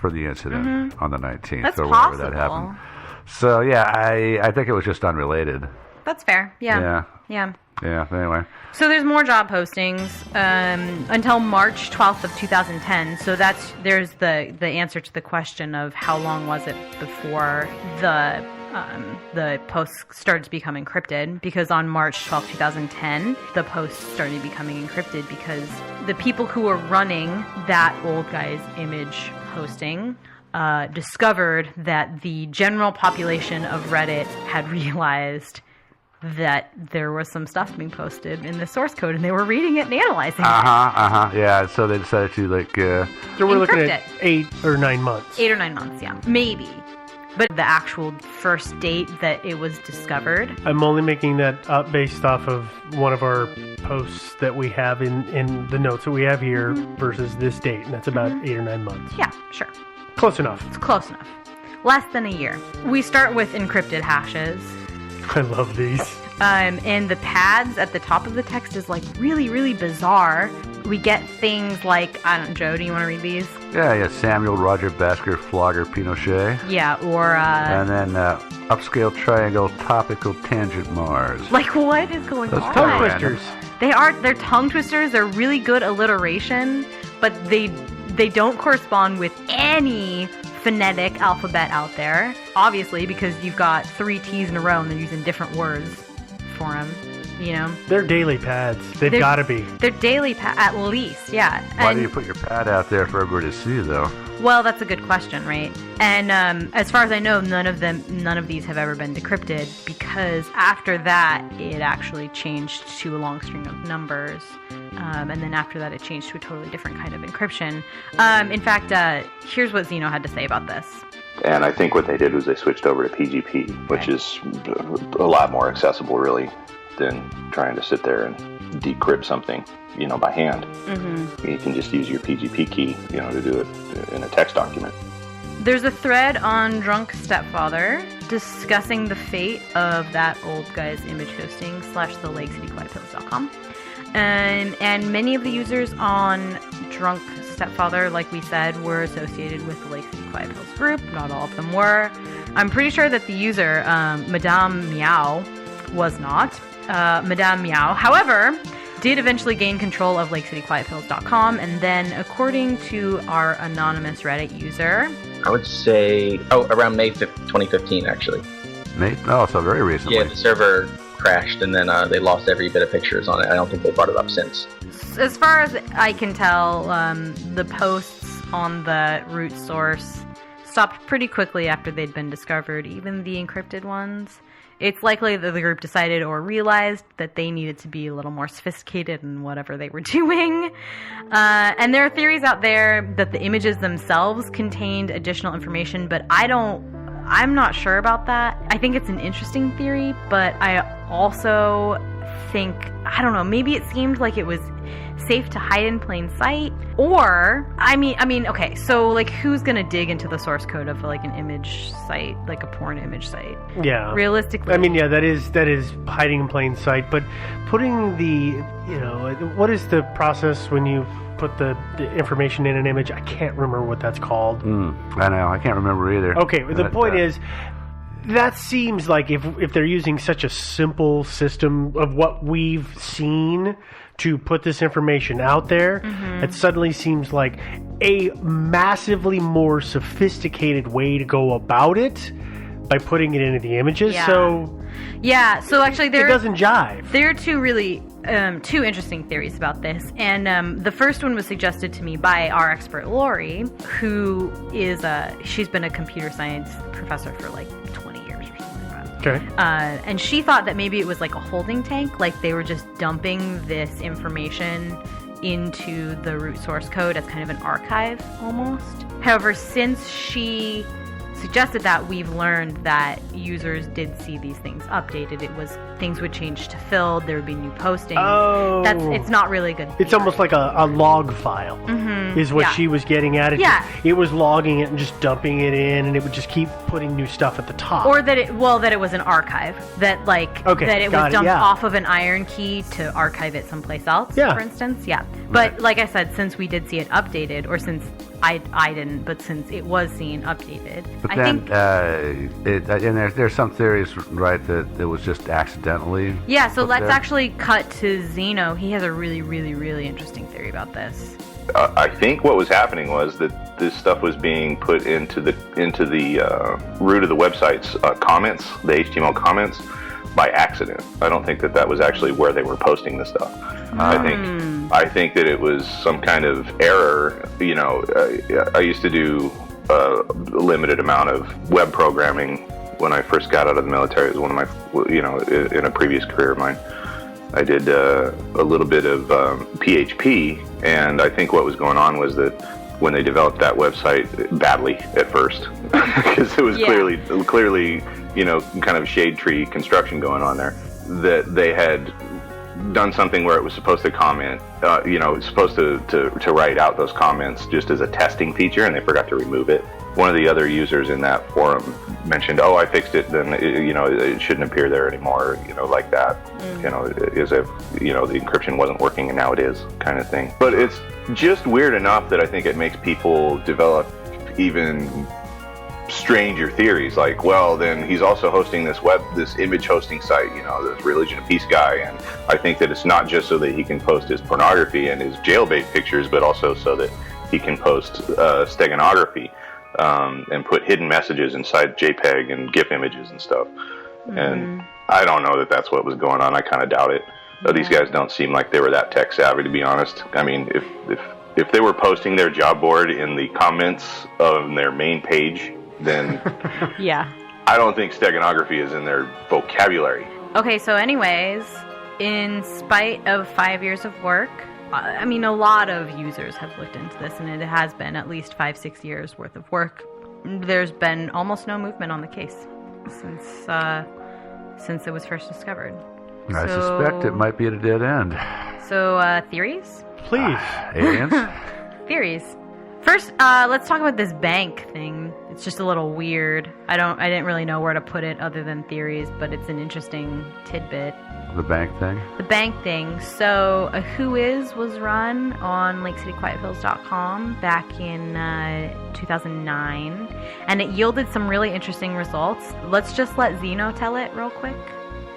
for the incident on the 19th That's or possible. whenever that happened. So, yeah, I think it was just unrelated. That's fair. Yeah. Yeah, anyway. So there's more job postings until March 12th of 2010. So there's the answer to the question of how long was it before the posts started to become encrypted, because on March 12th, 2010, the posts started becoming encrypted because the people who were running that old guy's image hosting discovered that the general population of Reddit had realized that there was some stuff being posted in the source code, and they were reading it and analyzing it. Yeah, so they decided to, So we're looking Encrypt at it. 8 or 9 months. 8 or 9 months, yeah. Maybe. But the actual first date that it was discovered. I'm only making that up based off of one of our posts that we have in the notes that we have here versus this date, and that's about 8 or 9 months. Yeah, sure. Close enough. It's close enough. Less than a year. We start with encrypted hashes. I love these. And the pads at the top of the text is really, really bizarre. We get things like, I don't know, Joe, do you want to read these? Yeah, Samuel Roger Basker Flogger Pinochet. Yeah, or... and then upscale triangle topical tangent Mars. What is going Those on? Tongue twisters. They're tongue twisters. They're really good alliteration, but they don't correspond with any phonetic alphabet out there. Obviously, because you've got 3 T's in a row and they're using different words for them, They're daily pads. They've got to be. They're daily at least, yeah. Why do you put your pad out there for everybody to see, though? Well, that's a good question, right? And as far as I know, none of these have ever been decrypted, because after that, it actually changed to a long string of numbers. And then after that, it changed to a totally different kind of encryption. In fact, here's what Zeno had to say about this. And I think what they did was they switched over to PGP, which is a lot more accessible, really, than trying to sit there and decrypt something, by hand. Mm-hmm. You can just use your PGP key, to do it in a text document. There's a thread on Drunk Stepfather discussing the fate of that old guy's image hosting / the LakeCityQuietPills.com. And many of the users on Drunk Stepfather, like we said, were associated with the Lake City Quiet Pills group. Not all of them were. I'm pretty sure that the user, Madame Meow, was not. Madame Meow, however, did eventually gain control of LakeCityQuietPills.com, and then, according to our anonymous Reddit user... I would say, around May 5th, 2015, actually. May? Oh, so very recently. Yeah, the server crashed, and then they lost every bit of pictures on it. I don't think they brought it up since. As far as I can tell, the posts on the root source stopped pretty quickly after they'd been discovered, even the encrypted ones. It's likely that the group decided or realized that they needed to be a little more sophisticated in whatever they were doing. And there are theories out there that the images themselves contained additional information, but I'm not sure about that. I think it's an interesting theory, but I also think, I don't know, maybe it seemed like it was safe to hide in plain sight, or I mean okay, so who's gonna dig into the source code of an image site, like a porn image site? Yeah, realistically, I mean, yeah, that is hiding in plain sight, but putting the what is the process when you put the information in an image? I can't remember what that's called. I know, I can't remember either. Okay, the point is, that seems like if they're using such a simple system of what we've seen to put this information out there, it suddenly seems like a massively more sophisticated way to go about it by putting it into the images. Yeah. So actually, it doesn't jive. There are two interesting theories about this, and the first one was suggested to me by our expert Lori, who is she's been a computer science professor for 20 years or something like that. Okay. And she thought that maybe it was a holding tank, they were just dumping this information into the root source code as kind of an archive almost. However, since she suggested that, we've learned that users did see these things updated. It was things would change to filled, there would be new postings. Oh. It's not really good. It's almost like a log file is what she was getting at. It was logging it and just dumping it in, and it would just keep putting new stuff at the top. Or that it was an archive, that that it was dumped off of an iron key to archive it someplace else, for instance. Yeah. But like I said, since we did see it updated, or since I didn't, but since it was seen updated, But I then, think. and there's some theories, right, that it was just accidentally. Yeah, so put let's there. actually cut to Zeno. He has a really, really, really interesting theory about this. I think what was happening was that this stuff was being put into the root of the website's comments, the HTML comments, by accident. I don't think that was actually where they were posting the stuff. I think that it was some kind of error. You know, I used to do a limited amount of web programming when I first got out of the military. It was one of my, you know, in a previous career of mine. I did a little bit of PHP, and I think what was going on was that when they developed that website badly at first, because it was clearly, you know, kind of shade tree construction going on there, that they had done something where it was supposed to comment, you know, it's supposed to write out those comments just as a testing feature, and they forgot to remove it. One of the other users in that forum mentioned, "Oh, I fixed it. Then you know, it shouldn't appear there anymore." You know, like that. You know, as if, you know, the encryption wasn't working and now it is, kind of thing. But it's just weird enough that I think it makes people develop even stranger theories. Like, well, then he's also hosting this image hosting site. You know, this Religion of Peace guy, and I think that it's not just so that he can post his pornography and his jailbait pictures, but also so that he can post steganography. And put hidden messages inside JPEG and GIF images and stuff. And I don't know that that's what was going on. I kind of doubt it. These guys don't seem like they were that tech savvy, to be honest. I mean, if they were posting their job board in the comments of their main page, then Yeah. I don't think steganography is in their vocabulary. Okay, so anyways, in spite of 5 years of work, I mean, a lot of users have looked into this, and it has been at least 5-6 years worth of work. There's been almost no movement on the case since it was first discovered. I suspect it might be at a dead end. So, theories? Please. Aliens? Theories. First, let's talk about this bank thing. It's just a little weird. I didn't really know where to put it other than theories, but it's an interesting tidbit. The bank thing? The bank thing. So, Whois was run on LakeCityQuietPills.com back in 2009, and it yielded some really interesting results. Let's just let Zeno tell it real quick.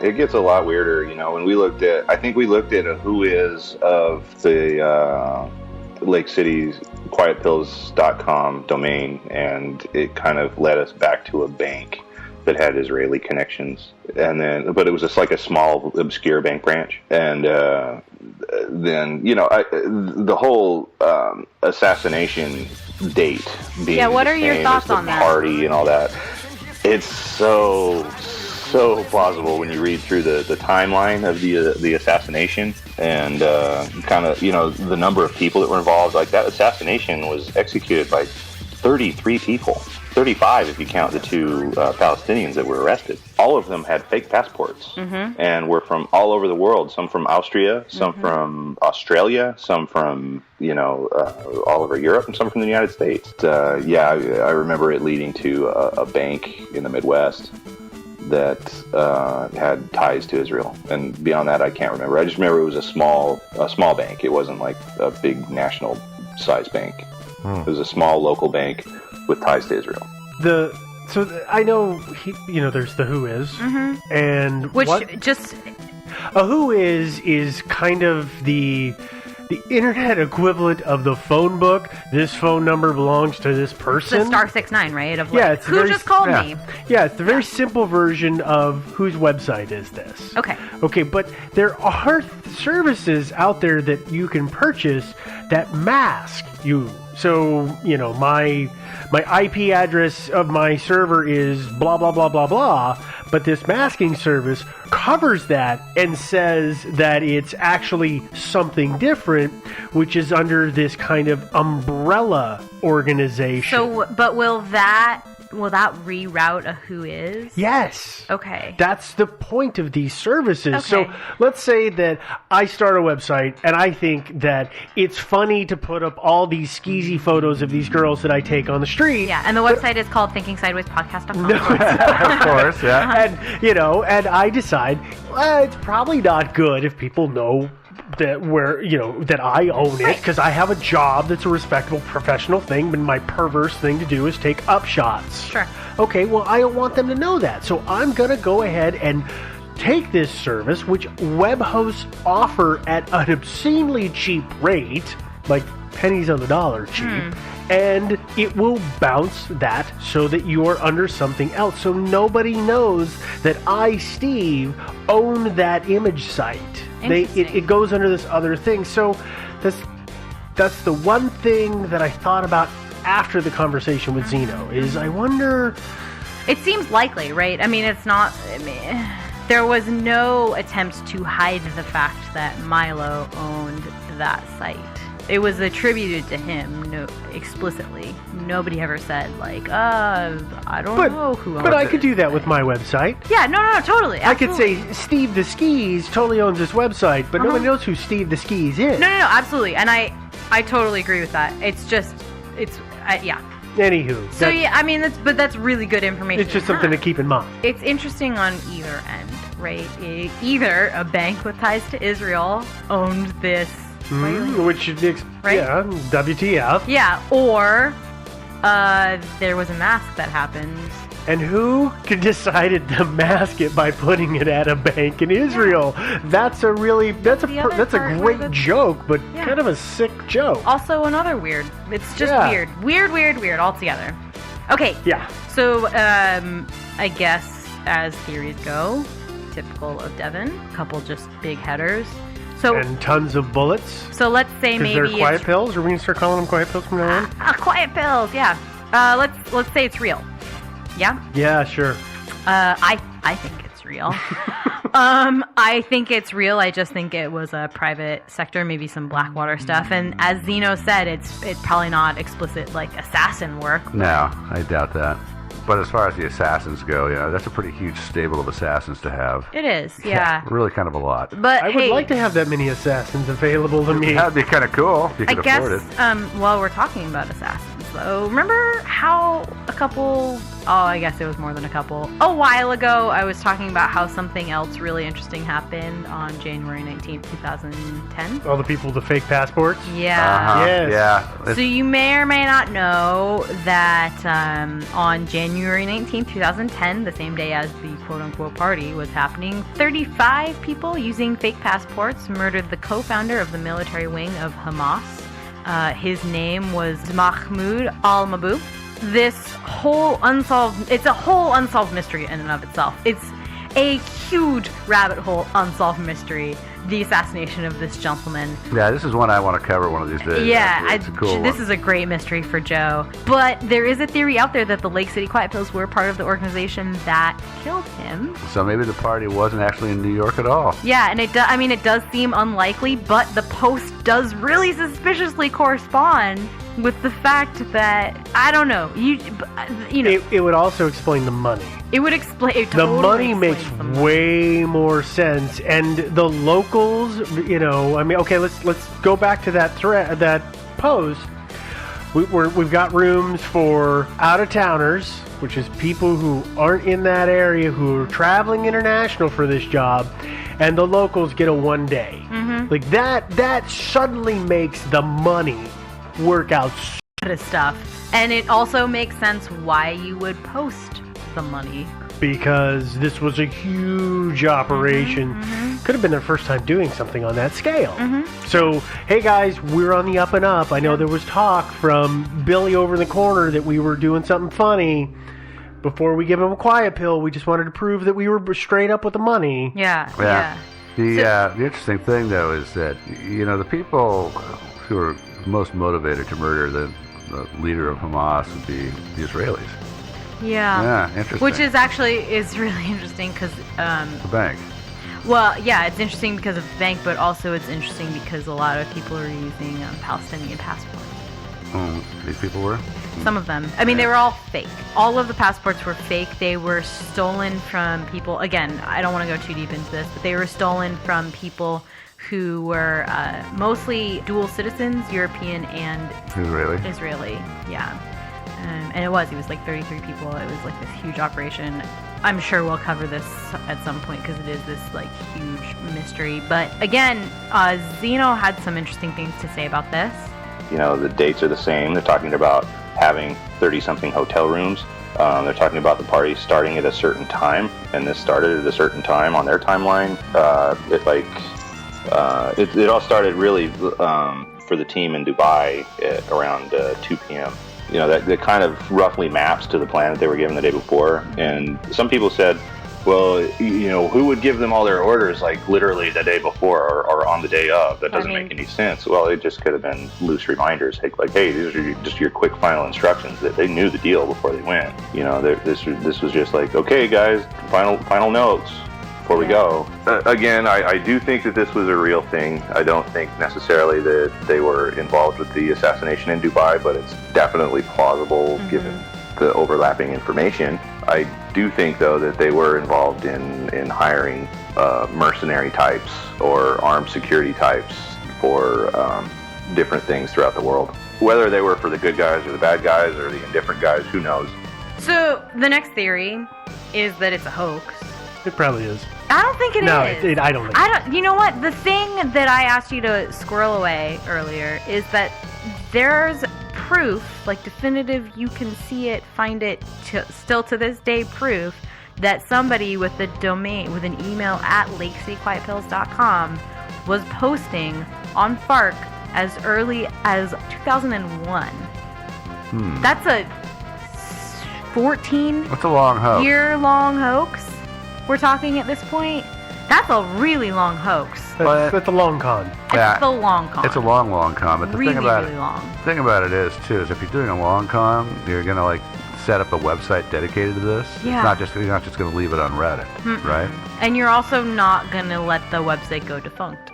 It gets a lot weirder, you know. When we looked at, I think we looked at a Whois of the Lake City's QuietPills.com domain, and it kind of led us back to a bank that had Israeli connections, and then, but it was just like a small, obscure bank branch, and then, you know, the whole assassination date being what are your the same thoughts as the on that? party and all that. It's so plausible when you read through the timeline of the assassination, and kind of, you know, the number of people that were involved. Like, that assassination was executed by 33 people. 35 if you count the two Palestinians that were arrested. All of them had fake passports and were from all over the world. Some from Austria, some from Australia, some from, you know, all over Europe, and some from the United States. Yeah, I remember it leading to a bank in the Midwest that had ties to Israel. And beyond that, I can't remember. I just remember it was a small bank. It wasn't like a big national size bank. It was a small local bank with ties to Israel. I know, you know, there's the Whois, and Which a Whois is kind of the internet equivalent of the phone book. This phone number belongs to this person. the star 69, right? Of like, Yeah, it's who very- just called yeah. me? Yeah, it's the very simple version of whose website is this. Okay. But there are services out there that you can purchase that mask you. So, you know, my IP address of my server is blah, blah, blah, blah, blah, but this masking service covers that and says that it's actually something different, which is under this kind of umbrella organization. So, but will that reroute a Whois? Yes. Okay. That's the point of these services. Okay. So let's say that I start a website and I think that it's funny to put up all these skeezy photos of these girls that I take on the street. Yeah, and the website is called ThinkingSidewaysPodcast.com. Of course, yeah. And, you know, and I decide, well, it's probably not good if people know that I own it because I have a job that's a respectable professional thing, but my perverse thing to do is take upshots. Sure. Okay, well, I don't want them to know that, so I'm going to go ahead and take this service, which web hosts offer at an obscenely cheap rate, like pennies on the dollar cheap, and it will bounce that so that you're under something else. So nobody knows that I, Steve, own that image site. It goes under this other thing. So that's the one thing that I thought about after the conversation with Zeno, is I wonder... It seems likely, right? I mean, it's not... there was no attempt to hide the fact that Milo owned that site. It was attributed to him explicitly. Nobody ever said, like, I don't know who owns it. But I could do that with my website. Yeah, no, totally. Absolutely. I could say, Steve the Skis totally owns this website, but nobody knows who Steve the Skis is. No, absolutely. And I totally agree with that. It's just, yeah. Anywho. So, yeah, I mean, that's really good information. It's just something to keep in mind. It's interesting on either end, right? Either a bank with ties to Israel owned this... Which, right? Yeah, WTF. Yeah, or there was a mask that happened. And who decided to mask it by putting it at a bank in Israel? That's a great joke, but kind of a sick joke. Also another weird. It's just weird altogether. Okay. Yeah. So I guess as theories go, typical of Devin, a couple just big headers. So, and tons of bullets. So let's say maybe they're quiet pills. Are we gonna start calling them quiet pills from now on? Quiet pills, yeah. Let's say it's real. Yeah. Yeah, sure. I think it's real. I think it's real. I just think it was a private sector, maybe some Blackwater stuff. And as Zeno said, it's probably not explicit like assassin work. No, I doubt that. But as far as the assassins go, that's a pretty huge stable of assassins to have. It is, yeah. Really kind of a lot. But I would like to have that many assassins available to me. That'd be kind of cool if you could afford it. While we're talking about assassins, though, remember how I guess it was more than a couple. A while ago, I was talking about how something else really interesting happened on January 19th, 2010. All the people with the fake passports? Yeah. Yes. Yeah. So you may or may not know that on January 19th, 2010, the same day as the quote-unquote party was happening, 35 people using fake passports murdered the co-founder of the military wing of Hamas. His name was Mahmoud al-Mabou. It's a whole unsolved mystery in and of itself. It's a huge rabbit hole unsolved mystery, the assassination of this gentleman. Yeah, this is one I want to cover one of these days. Yeah, it's a cool this one. is a great mystery for Joe. But there is a theory out there that the Lake City Quiet Pills were part of the organization that killed him. So maybe the party wasn't actually in New York at all. Yeah, and it does seem unlikely, but the post does really suspiciously correspond with the fact that, I don't know, you know. It would also explain the money. It would explain. The money makes way more sense, and the locals, okay, let's go back to that post. We've got rooms for out-of-towners, which is people who aren't in that area, who are traveling international for this job, and the locals get a one-day. Mm-hmm. Like that suddenly makes the money work out. Stuff, and it also makes sense why you would post the money. Because this was a huge operation. Mm-hmm. Could have been their first time doing something on that scale. Mm-hmm. So, hey guys, we're on the up and up. I know there was talk from Billy over in the corner that we were doing something funny. Before we give him a quiet pill, we just wanted to prove that we were straight up with the money. Yeah. The interesting thing, though, is that, the people who are most motivated to murder the leader of Hamas would be the Israelis. Yeah, interesting. Which is really interesting because the bank. Well, yeah, it's interesting because of the bank, but also it's interesting because a lot of people are using Palestinian passports. These people were? Some of them. I mean, they were all fake. All of the passports were fake. They were stolen from people. Again, I don't want to go too deep into this, but they were stolen from people who were mostly dual citizens, European and Israeli. Yeah. And it was like 33 people. It was like this huge operation. I'm sure we'll cover this at some point because it is this like huge mystery. But again, Xeno had some interesting things to say about this. You know, the dates are the same. They're talking about having 30-something hotel rooms. They're talking about the party starting at a certain time, and this started at a certain time on their timeline. It all started really for the team in Dubai at around 2 p.m. You know, that kind of roughly maps to the plan that they were given the day before. And some people said, well, you know, who would give them all their orders like literally the day before or on the day of? That doesn't make any sense. Well, it just could have been loose reminders, like, hey, these are just your quick final instructions. That they knew the deal before they went. You know, this was just like, okay, guys, final notes before we go. Again, I do think that this was a real thing. I don't think necessarily that they were involved with the assassination in Dubai, but it's definitely plausible given the overlapping information. I do think, though, that they were involved in hiring mercenary types or armed security types for different things throughout the world. Whether they were for the good guys or the bad guys or the indifferent guys, who knows? So the next theory is that it's a hoax. It probably is. I don't think it is. I don't think You know what? The thing that I asked you to squirrel away earlier is that there's proof, like definitive, you can see it, find it, still to this day proof that somebody with the domain, with an email at lakecityquietpills.com was posting on FARC as early as 2001. That's a 14 That's a long hoax. year-long hoax we're talking at this point. That's a really long hoax. that's a long con. It's a long con. It's a long con. But the really, thing about really long. the thing about it is too is if you're doing a long con, you're gonna like set up a website dedicated to this. Yeah. You're not just gonna leave it on Reddit, right? And you're also not gonna let the website go defunct,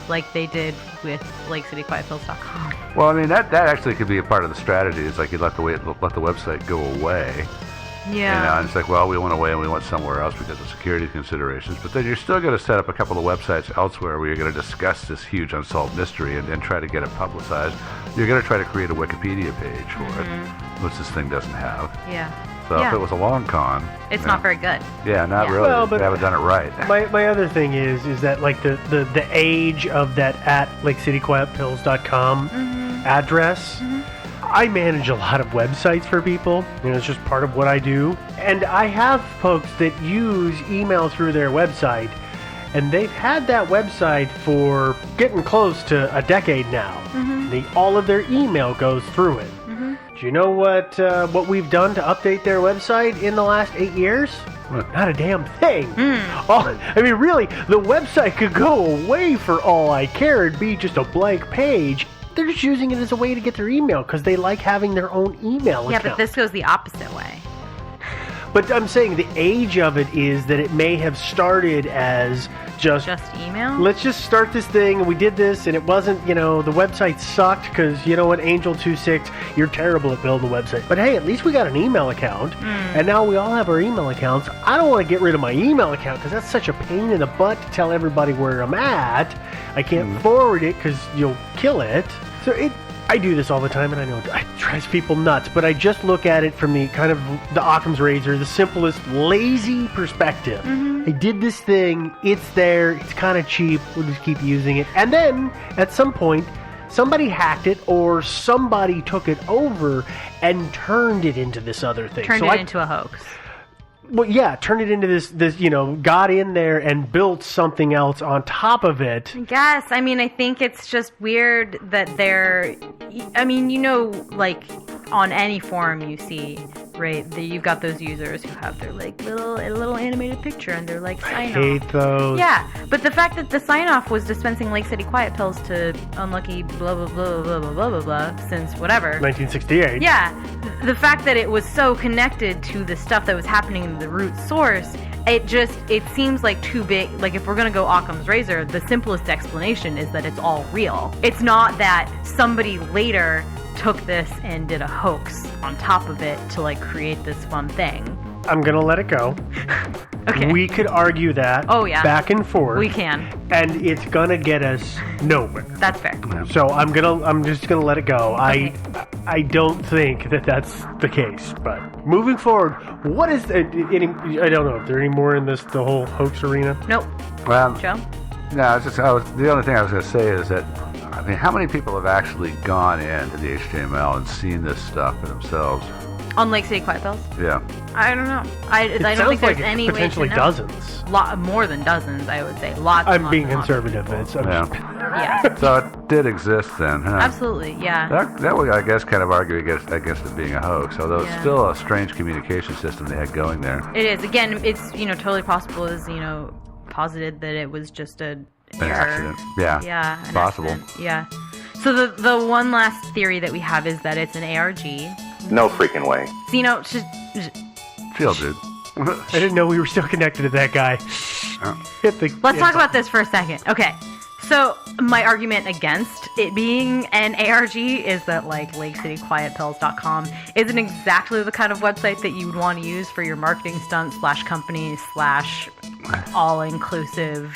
like they did with LakeCityQuietPills.com. Well, I mean that actually could be a part of the strategy. It's like you let the website go away. Yeah. You know, and it's like, well, we went away and we went somewhere else because of security considerations. But then you're still going to set up a couple of websites elsewhere where you're going to discuss this huge unsolved mystery and try to get it publicized. You're going to try to create a Wikipedia page for it, which this thing doesn't have. Yeah. So if it was a long con, it's not very good. Yeah, not really. Well, but they haven't done it right. My other thing is that like the age of that at LakeCityQuietPills.com address. I manage a lot of websites for people. You know, it's just part of what I do. And I have folks that use email through their website, and they've had that website for getting close to a decade now. All of their email goes through it. Do you know what we've done to update their website in the last 8 years? Not a damn thing. I mean, really, the website could go away for all I care. It'd be just a blank page. They're just using it as a way to get their email because they like having their own email account. Yeah, but this goes the opposite way. But I'm saying the age of it is that it may have started as just email? Let's just start this thing, and we did this, and it wasn't, you know, the website sucked because, you know what, Angel26, you're terrible at building a website. But hey, at least we got an email account, and now we all have our email accounts. I don't want to get rid of my email account because that's such a pain in the butt to tell everybody where I'm at. I can't forward it because you'll kill it. So I do this all the time, and I know it drives people nuts, but I just look at it from the kind of the Occam's razor, the simplest, lazy perspective. I did this thing, it's there, it's kind of cheap, we'll just keep using it. And then, at some point, somebody hacked it, or somebody took it over and turned it into this other thing. Turned it into a hoax. Well, yeah, turned it into this, you know, got in there and built something else on top of it. Yes, I mean, I think it's just weird that I mean, you know, like, on any forum you see, right, you've got those users who have their, like, little animated picture and they're like, sign off. I hate those. Yeah, but the fact that the sign-off was dispensing Lake City Quiet Pills to unlucky blah, blah, blah, blah, blah, blah, blah, blah, since whatever. 1968. Yeah, the fact that it was so connected to the stuff that was happening in the root source, it seems like too big. Like, if we're going to go Occam's razor, the simplest explanation is that it's all real. It's not that somebody later took this and did a hoax on top of it to, like, create this fun thing. I'm going to let it go. Okay. We could argue that Oh, yeah. back and forth. We can. And it's going to get us nowhere. That's fair. So I'm just gonna let it go. Okay. I don't think that that's the case. But moving forward, what is I don't know if there are any more in the whole hoax arena. Nope. Well, Joe? no, the only thing I was going to say is that, I mean, how many people have actually gone into the HTML and seen this stuff for themselves? On Lake City Quiet Pills? Yeah. I don't know. I It don't sounds think there's like any way to potentially know. dozens. More than dozens, I would say. Lots. I'm and being lots and lots. conservative. Yeah. So it did exist then, huh? Absolutely. Yeah. That would, I guess, kind of argue against it being a hoax, although it's Yeah. still a strange communication system they had going there. It is. Again, it's totally possible as posited that it was just an error. Accident. Yeah. Yeah. An Possible. accident. Yeah. So the one last theory that we have is that it's an ARG. No freaking way. Xeno, Chill, dude. I didn't know we were still connected to that guy. Hit the. let's talk about this for a second. Okay. So my argument against it being an ARG is that like LakeCityQuietPills.com isn't exactly the kind of website that you would want to use for your marketing stunt / company / all-inclusive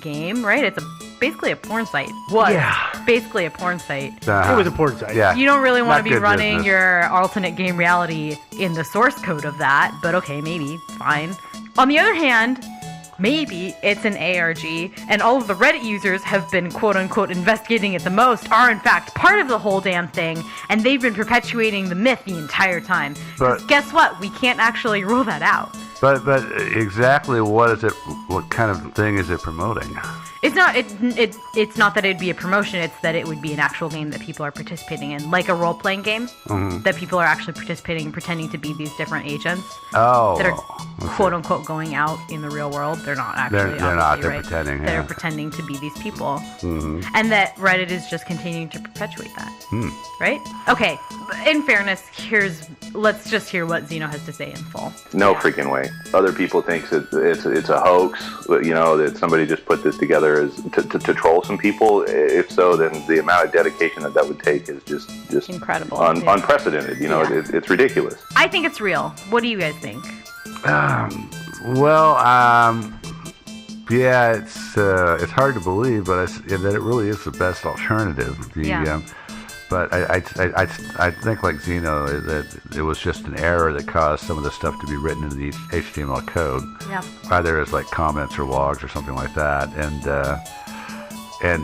game, right? It's basically a porn site. Yeah. Basically a porn site. It was a porn site. Yeah. You don't really want Not to be good running business. your alternate game reality in the source code of that, but okay, maybe, fine. On the other hand, maybe it's an ARG, and all of the Reddit users have been quote-unquote investigating it the most are in fact part of the whole damn thing, and they've been perpetuating the myth the entire time. 'Cause But- guess what? We can't actually rule that out. But exactly what is it? What kind of thing is it promoting? It's not. It's not that it'd be a promotion. It's that it would be an actual game that people are participating in, like a role-playing game that people are actually participating and pretending to be these different agents Oh, that are okay. quote unquote going out in the real world. They're not actually. They're not. obviously, They're right? pretending, They're yeah. pretending to be these people, and that Reddit is just continuing to perpetuate that. Right? Okay. In fairness, let's just hear what Xeno has to say in full. No freaking way. Other people think it's a hoax, that somebody just put this together as to troll some people. If so, then the amount of dedication that would take is just Incredible. Yeah. unprecedented. Yeah. It's ridiculous. I think it's real. What do you guys think? Yeah, it's hard to believe, but that it really is the best alternative. Yeah. But I think like Xeno that it was just an error that caused some of the stuff to be written into the HTML code, Yeah. either as like comments or logs or something like that,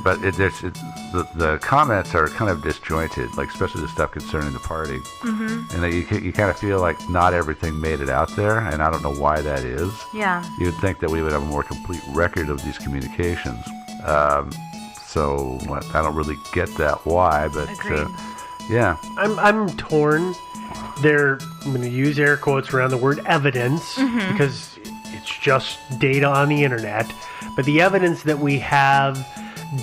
but the comments are kind of disjointed, like especially the stuff concerning the party, and that you kind of feel like not everything made it out there, and I don't know why that is. Yeah. You'd think that we would have a more complete record of these communications. So I don't really get that why, but Agreed. yeah. I'm torn. I'm going to use air quotes around the word evidence because it's just data on the internet. But the evidence that we have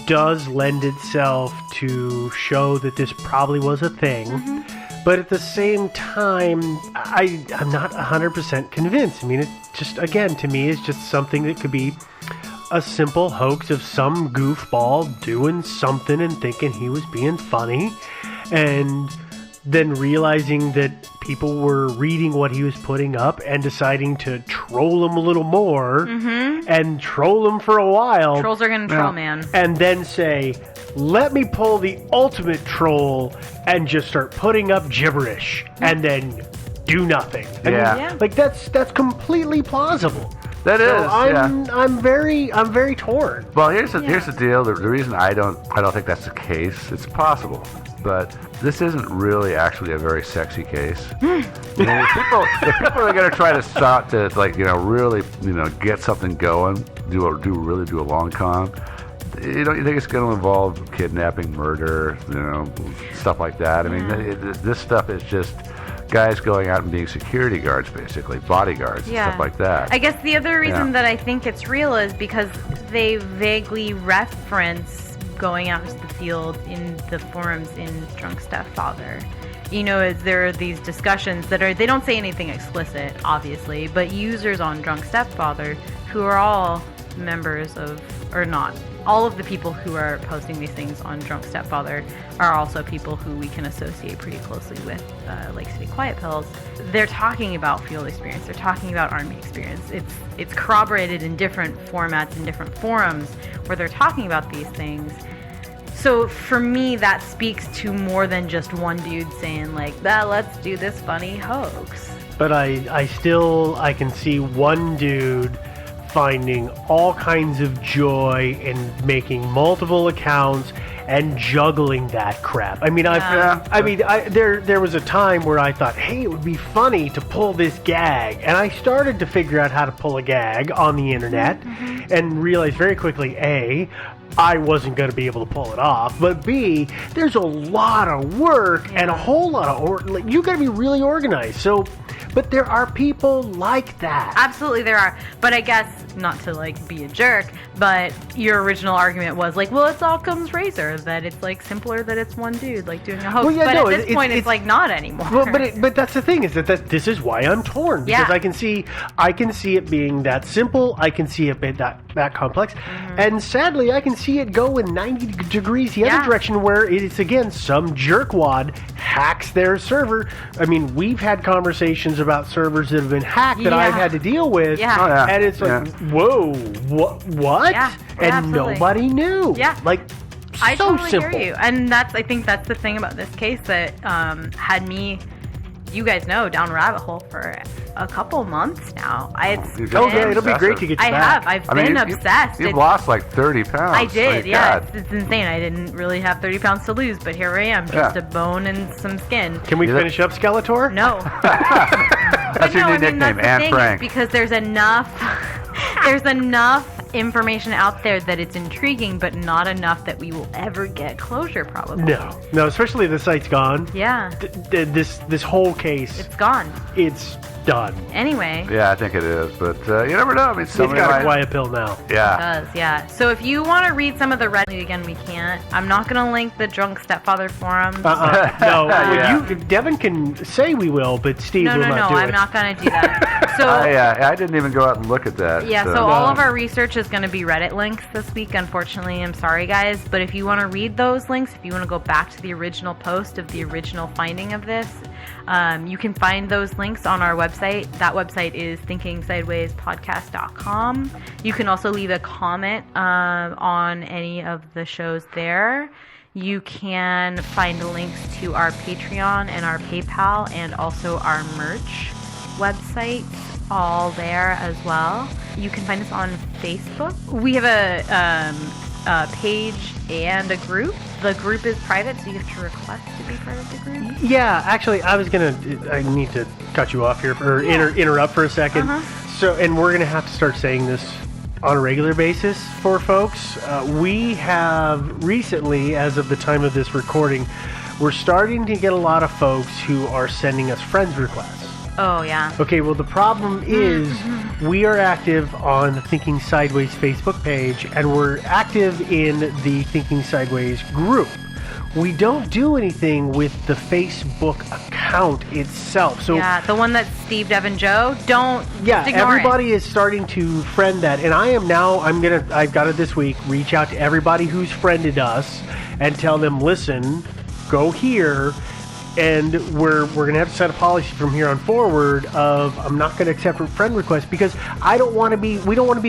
does lend itself to show that this probably was a thing. But at the same time, I'm not 100% convinced. I mean, it just, again, to me, is just something that could be a simple hoax of some goofball doing something and thinking he was being funny, and then realizing that people were reading what he was putting up and deciding to troll him a little more and troll him for a while. Trolls are gonna troll, man. And then say, let me pull the ultimate troll and just start putting up gibberish and then do nothing. I mean, Yeah. like that's completely plausible. That is. So I'm very torn. Well, here's the deal. The reason I don't think that's the case. It's possible, but this isn't really actually a very sexy case. If people are going to try to start to really get something going, do a long con. You think it's going to involve kidnapping, murder, stuff like that? I mean, this stuff is just guys going out and being security guards, basically, bodyguards, and stuff like that. I guess the other reason that I think it's real is because they vaguely reference going out into the field in the forums in Drunk Stepfather. As there are these discussions they don't say anything explicit, obviously, but users on Drunk Stepfather who are all members of, or not all of the people who are posting these things on Drunk Stepfather are also people who we can associate pretty closely with Lake City Quiet Pills. They're talking about field experience. They're talking about Army experience. It's corroborated in different formats and different forums where they're talking about these things. So for me, that speaks to more than just one dude saying like, let's do this funny hoax. But I can see one dude finding all kinds of joy in making multiple accounts and juggling that crap. I mean, there was a time where I thought, hey, it would be funny to pull this gag, and I started to figure out how to pull a gag on the internet, and realized very quickly, A, I wasn't going to be able to pull it off, but B, there's a lot of work and a whole lot of you got to be really organized. So, but there are people like that. Absolutely, there are. But I guess not to like be a jerk, but your original argument was like, well, it's Occam's razor, that it's like simpler that it's one dude like doing a hoax. Well, yeah, but no, at this point, it's like not anymore. Well, but that's the thing is that this is why I'm torn, because Yeah. I can see it being that simple. I can see it being that complex, and sadly, I can see it go in 90 degrees the other direction, where it's again some jerkwad hacks their server. I mean, we've had conversations about servers that have been hacked that I've had to deal with, and it's like, whoa, what? Yeah, and absolutely. nobody knew. Yeah. Like. I So totally simple. hear you, and I think that's the thing about this case that had me, you guys know, down a rabbit hole for a couple months now. It'll be great to get you back. I've been obsessed. You've lost like 30 pounds. I did, My yeah. God. It's insane. I didn't really have 30 pounds to lose, but here I am, just a bone and some skin. Can we finish up Skeletor? No. That's your new nickname, Anne Frank. Because there's enough information out there that it's intriguing, but not enough that we will ever get closure, probably. No, especially the site's gone. Yeah. This whole case, It's gone. it's done. Anyway. Yeah, I think it is, but you never know. I mean, It's got a quiet pill now. Yeah. It does, yeah. So if you want to read some of the Reddit, again, we can't. I'm not going to link the Drunk Stepfather forums. No, Yeah. Devin can say we will, but Steve will not do it. I'm not going to do that. So I didn't even go out and look at that. yeah, so all of our research is going to be Reddit links this week, unfortunately. I'm sorry, guys. But if you want to read those links, if you want to go back to the original post of the original finding of this, you can find those links on our website. That website is thinkingsidewayspodcast.com. You can also leave a comment on any of the shows there. You can find links to our Patreon and our PayPal and also our merch website, all there as well. You can find us on Facebook. We have a page and a group. The group is private, so you have to request to be part of the group. Yeah, actually, I need to cut you off here, or interrupt for a second. So, and we're going to have to start saying this on a regular basis for folks. We have recently, as of the time of this recording, we're starting to get a lot of folks who are sending us friends requests. Oh, yeah. Okay, well, the problem is we are active on the Thinking Sideways Facebook page, and we're active in the Thinking Sideways group. We don't do anything with the Facebook account itself. So yeah, the one that's Steve, Devin, Joe. Don't yeah, ignore everybody is starting to friend that, and I've got it this week. Reach out to everybody who's friended us and tell them, listen, go here. And we're going to have to set a policy from here on forward of I'm not going to accept friend requests, because we don't want to be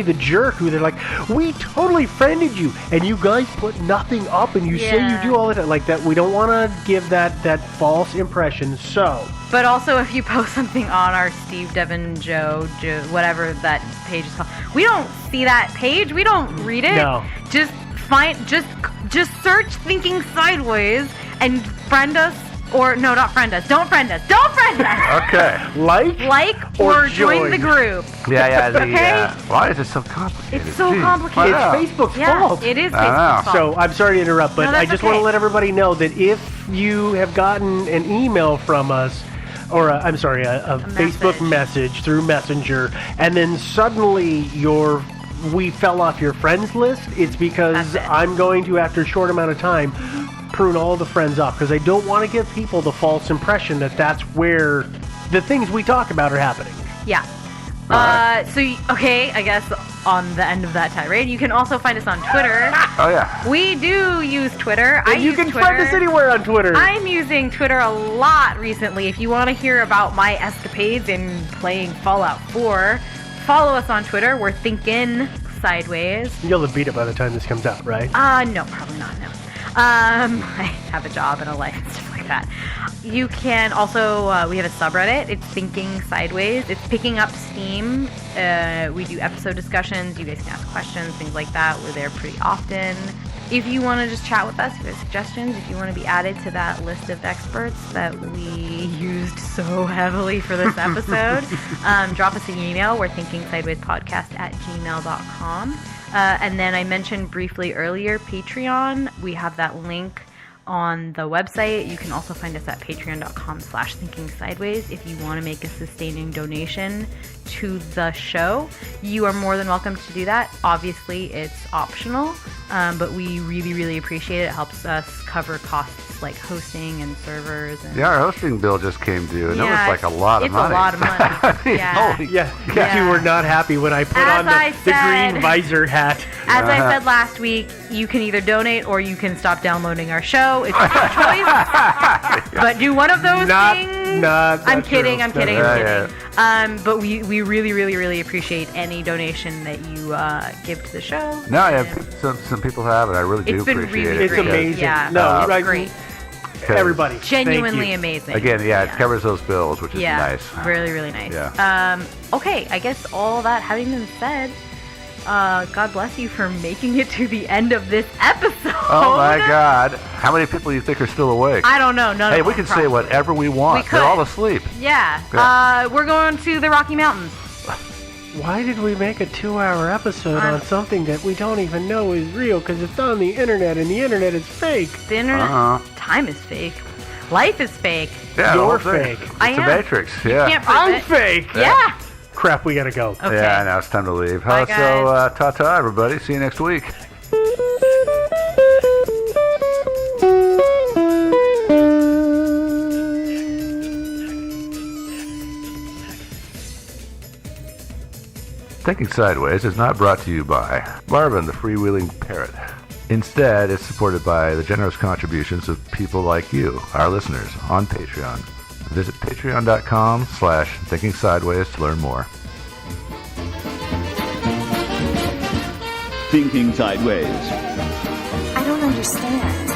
the jerk who they're like, we totally friended you and you guys put nothing up and you say you do all that, like that. We don't want to give that false impression. So, But also, if you post something on our Steve, Devin, Joe, whatever that page is called, we don't see that page. We don't read it. No. Just search Thinking Sideways and friend us. Or, no, not friend us. Don't friend us. Don't friend us. Okay. Like or join. join the group. Yeah. Okay? Why is it so complicated? It's so Jeez. complicated. Wow. It's Facebook's Yeah, fault. it is I know. Facebook's fault. So I'm sorry to interrupt, but No, I that's just want to okay. let everybody know that if you have gotten an email from us, or a Facebook message through Messenger, and then suddenly we fell off your friends list, it's because That's it. I'm going to, after a short amount of time, prune all the friends off, because I don't want to give people the false impression that that's where the things we talk about are happening. Yeah. Alright. I guess on the end of that tirade. You can also find us on Twitter. Oh, yeah. We do use Twitter. I And you use can Twitter. find us anywhere on Twitter. I'm using Twitter a lot recently. If you want to hear about my escapades in playing Fallout 4, follow us on Twitter. We're thinking sideways. You'll have beat it by the time this comes out, right? No, probably not, no. I have a job and a life and stuff like that. You can also, we have a subreddit. It's Thinking Sideways. It's picking up steam. We do episode discussions. You guys can ask questions, things like that. We're there pretty often. If you want to just chat with us, if you have suggestions, if you want to be added to that list of experts that we used so heavily for this episode, drop us an email. We're thinkingsidewayspodcast@gmail.com. And then I mentioned briefly earlier Patreon. We have that link on the website. You can also find us at patreon.com/thinkingsideways. If you want to make a sustaining donation to the show, you are more than welcome to do that. Obviously, it's optional, but we really, really appreciate it. It helps us cover costs like hosting and servers. And Yeah, our hosting bill just came due, and that was like a lot of money. It's a lot of money. I mean, Yeah. holy- Yeah, Yeah. you were not happy when I put As on I the said- green visor hat. As I said last week, you can either donate or you can stop downloading our show. It's your choice. But do one of those things. I'm kidding. I'm kidding. But we really, really, really appreciate any donation that you give to the show. No, yeah, And some people have it. I really do It's been appreciate really it. It's great. amazing. Yeah. No, right. Great. Everybody. Genuinely thank you. amazing. Again, yeah, it covers those bills, which is Yeah, nice. really, really nice. Yeah. Okay, I guess all that having been said, God bless you for making it to the end of this episode. Oh my God! How many people do you think are still awake? I don't know. None Hey, of we them, can say probably. whatever we want. We They're could. all asleep. Yeah. Yeah. We're going to the Rocky Mountains. Why did we make a 2-hour episode on something that we don't even know is real? Because it's on the internet, and the internet is fake. The internet. Time is fake. Life is fake. Yeah, You're the whole thing. fake. It's I the am. Matrix. Yeah. Can't prove I'm it. fake. Yeah. Crap, we gotta go. Okay. Yeah, now it's time to leave. Bye, So, ta-ta, everybody. See you next week. Thinking Sideways is not brought to you by Marvin the Freewheeling Parrot. Instead, it's supported by the generous contributions of people like you, our listeners, on Patreon. Visit patreon.com/Thinking Sideways to learn more. Thinking Sideways. I don't understand.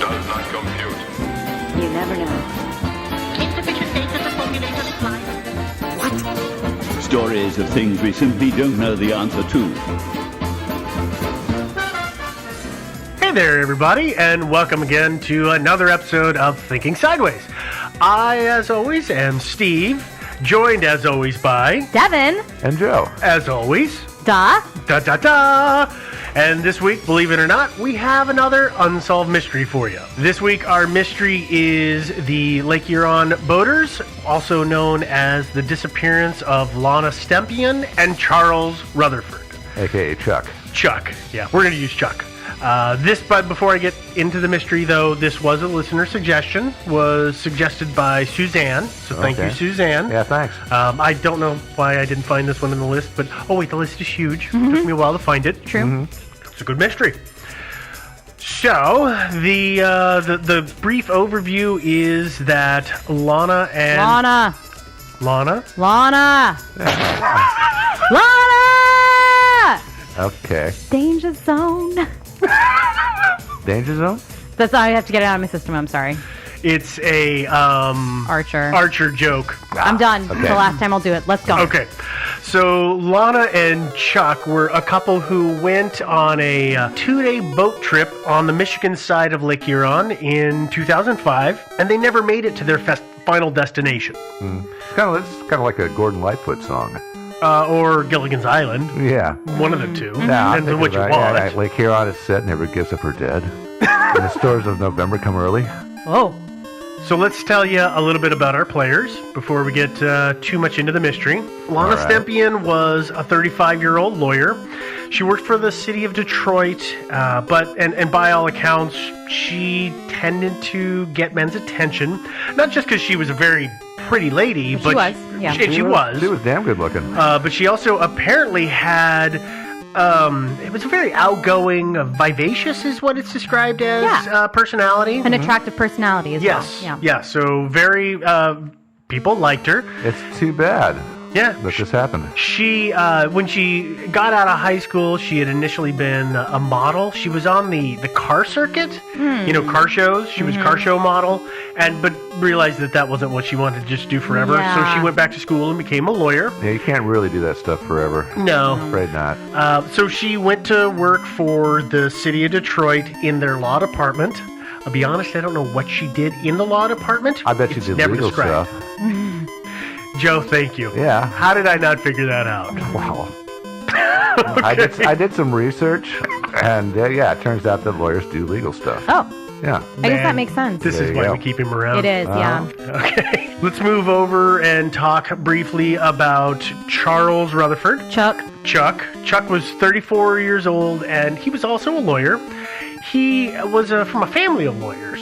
Does not compute. You never know. Insufficient data to formulate a reply. Stories of things we simply don't know the answer to. Hey there, everybody, and welcome again to another episode of Thinking Sideways. I, as always, am Steve, joined as always by, Devin. And Joe. as always, Da. da-da-da. And this week, believe it or not, we have another unsolved mystery for you. This week, our mystery is the Lake Huron boaters, also known as the disappearance of Lana Stempion and Charles Rutherford. A.K.A. Chuck. Chuck. Yeah, we're going to use Chuck. But before I get into the mystery, though, this was a listener suggestion, was suggested by Suzanne. So thank you, Okay. Suzanne. Yeah, thanks. I don't know why I didn't find this one on the list, but oh wait, the list is huge. Took me a while to find it. True. It's a good mystery. So the brief overview is that Lana and Lana. Lana. Lana. Okay. Danger zone. Danger Zone? That's all I have to get it out of my system. I'm sorry. It's a Archer joke. I'm done. Okay. It's the last time I'll do it. Let's go. Okay, so Lana and Chuck were a couple who went on a 2-day boat trip on the Michigan side of Lake Huron in 2005, and they never made it to their final destination, It's kind of like a Gordon Lightfoot song. or Gilligan's Island, Yeah. one of the two. Yeah, I'm Depends on thinking what you about- want. yeah, Lake Huron is set, never gives up her dead. And the stores of November come early. Whoa. So let's tell you a little bit about our players before we get too much into the mystery. Lana Stempien was a 35-year-old lawyer. She worked for the city of Detroit, but by all accounts, she tended to get men's attention. Not just because she was a very pretty lady, but she was. She was damn good looking. But she also apparently had. It was a very outgoing, vivacious is what it's described as, personality. An attractive personality as well. Yeah, so very, people liked her. It's too bad. Yeah. That this happened. She, when she got out of high school, she had initially been a model. She was on the car circuit, car shows. She was a car show model, but realized that wasn't what she wanted to just do forever. Yeah. So she went back to school and became a lawyer. Yeah, you can't really do that stuff forever. No. I'm afraid not. So she went to work for the city of Detroit in their law department. I'll be honest, I don't know what she did in the law department. I bet she did never legal described. stuff. Joe, thank you. Yeah. How did I not figure that out? Wow. I did some research, and it turns out that lawyers do legal stuff. Oh. Yeah. I guess that makes sense. This There is you why go. we keep him around. It is, yeah. Okay. Let's move over and talk briefly about Charles Rutherford. Chuck. Chuck was 34 years old, and he was also a lawyer. He was from a family of lawyers.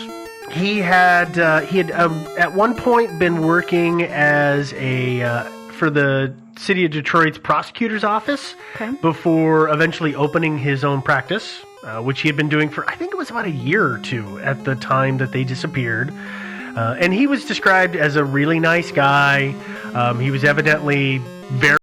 He had at one point been working as for the city of Detroit's prosecutor's office before eventually opening his own practice, which he had been doing for, I think it was about a year or two at the time that they disappeared. And he was described as a really nice guy. He was evidently very